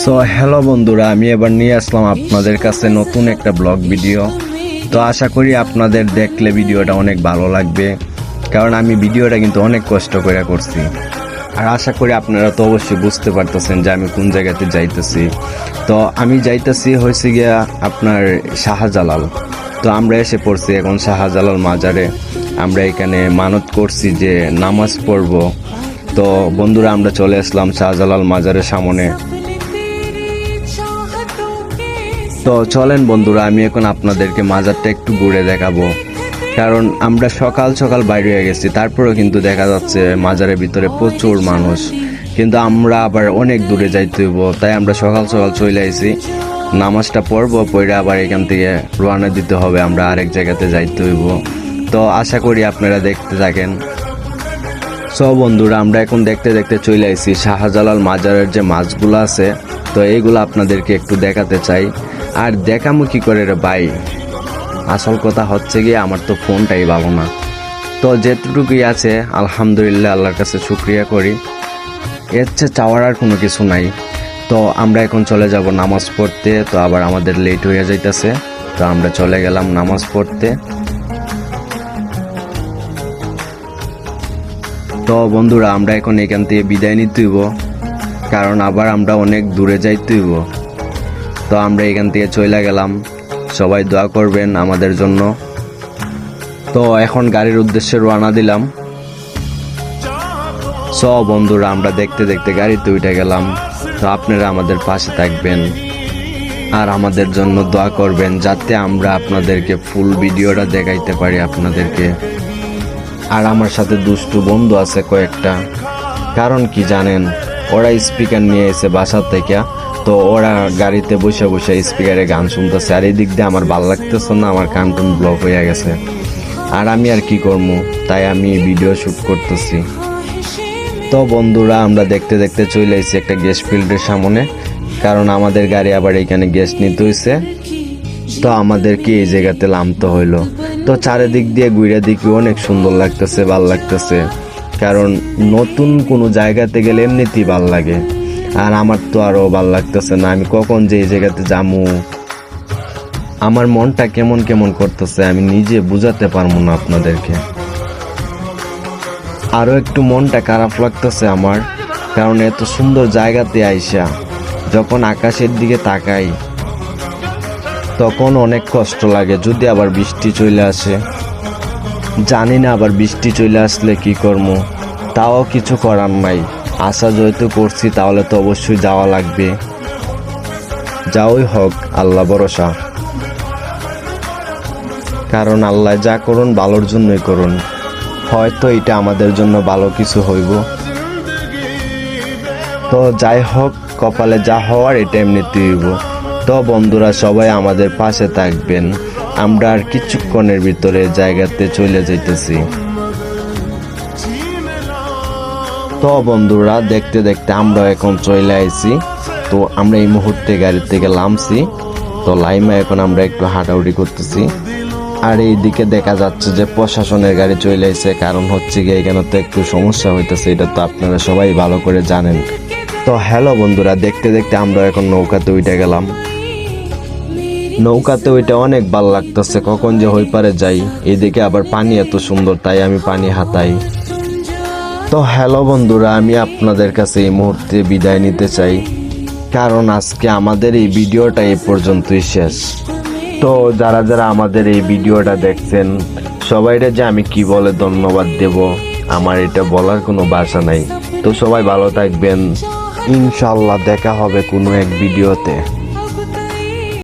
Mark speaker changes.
Speaker 1: So hello বন্ধুরা, আমি এবার নিয়ে আসলাম আপনাদের কাছে নতুন একটা ব্লগ ভিডিও। তো আশা করি আপনাদের দেখলে ভিডিওটা অনেক ভালো লাগবে, কারণ আমি ভিডিওটা কিন্তু অনেক কষ্ট করে করছি। আর আশা করি আপনারা তো অবশ্যই বুঝতে পারতেছেন যে আমি কোন জায়গাতে যাইতেছি। তো আমি যাইতেছি হয়েছে গিয়া আপনার শাহজালাল। তো আমরা এসে পড়ছি এখন শাহজালাল মাজারে। আমরা এখানে মানত করছি যে নামাজ পড়ব। তো বন্ধুরা, আমরা চলে আসলাম শাহজালাল মাজারের সামনে। তো চলেন বন্ধুরা, আমি এখন আপনাদেরকে মাজারটা একটু ঘুরে দেখাবো, কারণ আমরা সকাল সকাল বাইরে হয়ে গেছি, তারপরেও কিন্তু দেখা যাচ্ছে মাজারের ভিতরে প্রচুর মানুষ। কিন্তু আমরা আবার অনেক দূরে যাইতে হইব, তাই আমরা সকাল সকাল চলে আইছি। নামাজটা পড়বো, পড়ে আবার এখান থেকে রওনা দিতে হবে, আমরা আরেক জায়গাতে যাইতে হইব। তো আশা করি আপনারা দেখতে থাকেন। সব বন্ধুরা, আমরা এখন দেখতে দেখতে চলে আইছি শাহজালাল মাজারের যে মাছগুলো আছে। তো এইগুলো আপনাদেরকে একটু দেখাতে চাই। আর দেখামো কি করে রে ভাই, আসল কথা হচ্ছে গিয়ে আমার তো ফোনটাই ভালো না। তো যেটুকুই আছে আলহামদুলিল্লাহ, আল্লাহর কাছে শুকরিয়া করি। এর চেয়ে চাওয়ার আর কোনো কিছু নাই। তো আমরা এখন চলে যাব নামাজ পড়তে। তো আবার আমাদের লেট হয়ে যাইতেছে, তো আমরা চলে গেলাম নামাজ পড়তে। তো বন্ধুরা, আমরা এখন এখান থেকে বিদায় নিতে হইব, কারণ আবার আমরা অনেক দূরে যাইতে হইব। তো আমরা এখান থেকে চলে গেলাম। সবাই দোয়া করবেন আমাদের জন্য। তো এখন গাড়ির উদ্দেশ্যে রওনা দিলাম। সব বন্ধুরা, আমরা দেখতে দেখতে গাড়িতে উঠে গেলাম। তো আপনারা আমাদের পাশে থাকবেন আর আমাদের জন্য দোয়া করবেন, যাতে আমরা আপনাদেরকে ফুল ভিডিওটা দেখাইতে পারি আপনাদেরকে। আর আমার সাথে দুষ্টু বন্ধু আছে কয়েকটা, কারণ কি জানেন, ওরা স্পিকার নিয়ে এসে বাসা থেকে। তো ওরা গাড়িতে বসে বসে স্পিকারে গান শুনতেছে, আর এই দিক দিয়ে আমার ভালো লাগতেছে না, আমার কান টান ব্লক হয়ে গেছে। আর আমি আর কি করবো, তাই আমি ভিডিও শুট করতেছি। তো বন্ধুরা, আমরা দেখতে দেখতে চলে এসেছি একটা গ্যাস ফিল্ডের সামনে, কারণ আমাদের গাড়ি আবার এখানে গ্যাস নিতে হয়েছে। তো আমাদেরকে এই জায়গাতে নামতে হইলো। তো চারিদিক দিয়ে ঘুরে দেখি অনেক সুন্দর লাগতেছে, ভাল লাগতেছে, কারণ নতুন কোনো জায়গাতে গেলে এমনিতেই ভাল লাগে। আর আমার তো আরো ভাল লাগতেছে না, আমি কখন যে এই জায়গাতে যামু, আমার মনটা কেমন কেমন করতেছে, আমি নিজে বুঝাতে পারবো না আপনাদেরকে। আরো একটু মনটা খারাপ লাগতেছে আমার, কারণ এত সুন্দর জায়গাতে আইসা যখন আকাশের দিকে তাকাই তখন অনেক কষ্ট লাগে। যদি আবার বৃষ্টি চলে আসে, জানি না আবার বৃষ্টি চলে আসলে কি করবো, তাও কিছু করার নাই। আশা যেহেতু করছি, তাহলে তো অবশ্যই যাওয়া লাগবে। যাওই হোক, আল্লাহ ভরসা, কারণ আল্লাহ যা করুন ভালোর জন্যই করুন। হয়তো এটা আমাদের জন্য ভালো কিছু হইব। তো যাই হোক, কপালে যা হওয়ার এটা এমনিতে হইব। তো বন্ধুরা, সবাই আমাদের পাশে থাকবেন। আমরা আর কিছুক্ষণের ভিতরে জায়গাতে চলে যাইতেছি। তো বন্ধুরা, দেখতে দেখতে আমরা এখন চলে আইছি। তো আমরা এই মুহূর্তে গাড়ি থেকে নামছি। তো লাইমা এখন আমরা একটু হাঁটাহুটি করতেছি। আর এইদিকে দেখা যাচ্ছে যে প্রশাসনের গাড়ি চলে আইছে, কারণ হচ্ছে গিয়ে এখানে তো একটু সমস্যা হইতেছে, এটা তো আপনারা সবাই ভালো করে জানেন। তো হ্যালো বন্ধুরা, দেখতে দেখতে আমরা এখন নৌকাতে উঠে গেলাম। নৌকাতে ওইটা অনেক ভালো লাগতেছে, কখন যে হই পারে যাই। এদিকে আবার পানি এত সুন্দর, তাই আমি পানি হাতাই। তো হ্যালো বন্ধুরা, আমি আপনাদের কাছে এই মুহূর্তে বিদায় নিতে চাই, কারণ আজকে আমাদের এই ভিডিওটা এই পর্যন্তই শেষ। তো যারা যারা আমাদের এই ভিডিওটা দেখছেন, সবাইরে যে আমি কি বলে ধন্যবাদ দেব, আমার এটা বলার কোনো ভাষা নাই। তো সবাই ভালো থাকবেন, ইনশাল্লাহ দেখা হবে কোনো এক ভিডিওতে।